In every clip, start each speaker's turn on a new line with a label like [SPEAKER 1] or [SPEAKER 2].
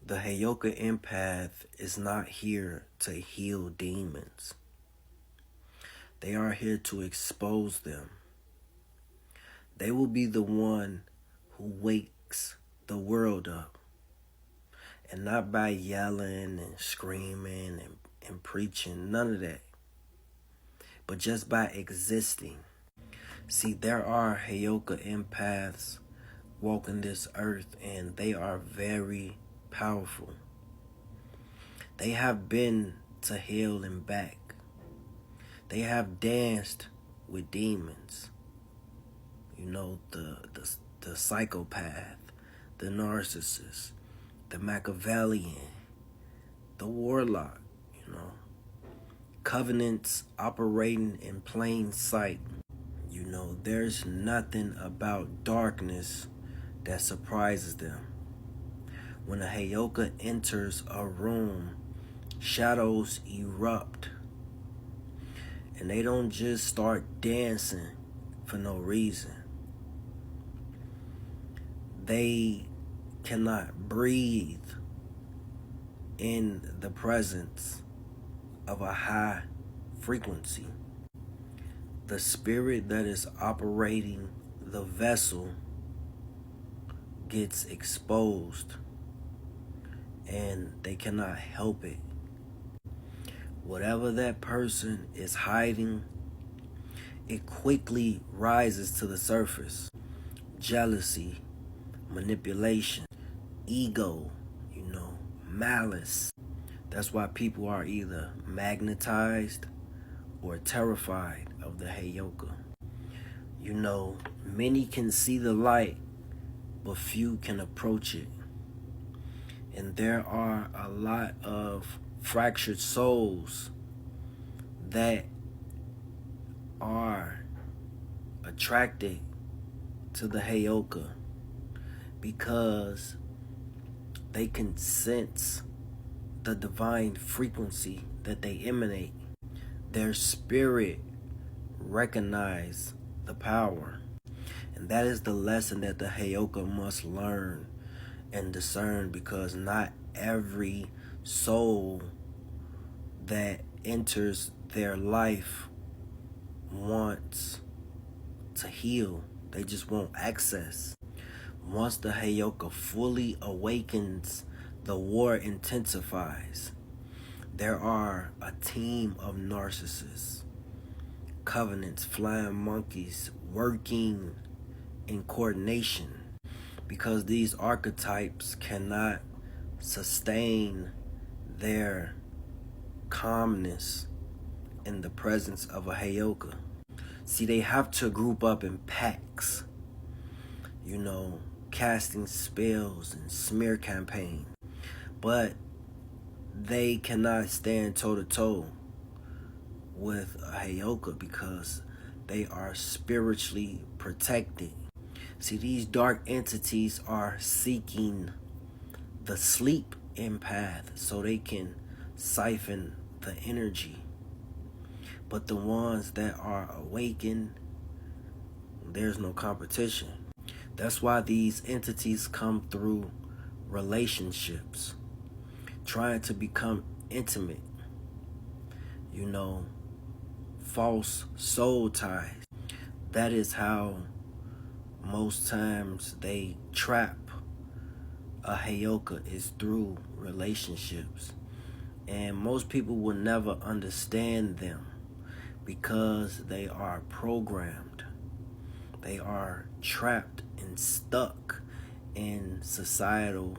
[SPEAKER 1] The Heyoka Empath is not here to heal demons. They are here to expose them. They will be the one who wakes the world up. And not by yelling and screaming and preaching, none of that. But just by existing. See, there are Heyoka Empaths walking this earth, and they are very powerful. They have been to hell and back. They have danced with demons. You know, the psychopath, the narcissist, the Machiavellian, the warlock, you know. Covenants operating in plain sight. You know, there's nothing about darkness that surprises them. When a Heyoka enters a room, shadows erupt. And they don't just start dancing for no reason. They cannot breathe in the presence of a high frequency. The spirit that is operating the vessel gets exposed, and they cannot help it. Whatever that person is hiding, it quickly rises to the surface. Jealousy, manipulation, ego, malice. That's why people are either magnetized or terrified of the Heyoka. Many can see the light, but few can approach it. And there are a lot of fractured souls that are attracted to the Heyoka because they can sense the divine frequency that they emanate. Their spirit recognize the power. And that is the lesson that the Heyoka must learn and discern, because not every soul that enters their life wants to heal. They just want access. Once the Heyoka fully awakens, the war intensifies. There are a team of narcissists, covenants, flying monkeys, working in coordination, because these archetypes cannot sustain their calmness in the presence of a Heyoka. See, they have to group up in packs, casting spells and smear campaigns. But they cannot stand toe-to-toe with a Heyoka because they are spiritually protected. See, these dark entities are seeking the sleep empath so they can siphon the energy. But the ones that are awakened, there's no competition. That's why these entities come through relationships, trying to become intimate, false soul ties. That is how most times they trap a Heyoka, is through relationships. And most people will never understand them because they are programmed. They are trapped and stuck in societal,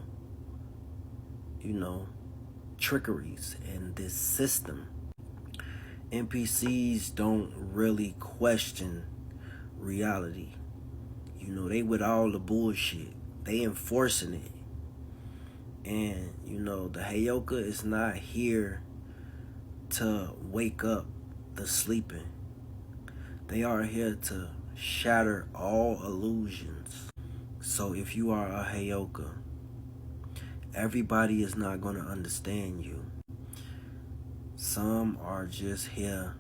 [SPEAKER 1] trickeries in this system. NPCs don't really question reality. They with all the bullshit. They enforcing it. And, the Heyoka is not here to wake up the sleeping. They are here to shatter all illusions. So if you are a Heyoka, everybody is not going to understand you. Some are just here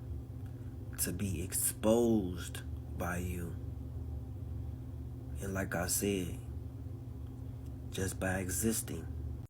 [SPEAKER 1] to be exposed by you. And like I said, just by existing.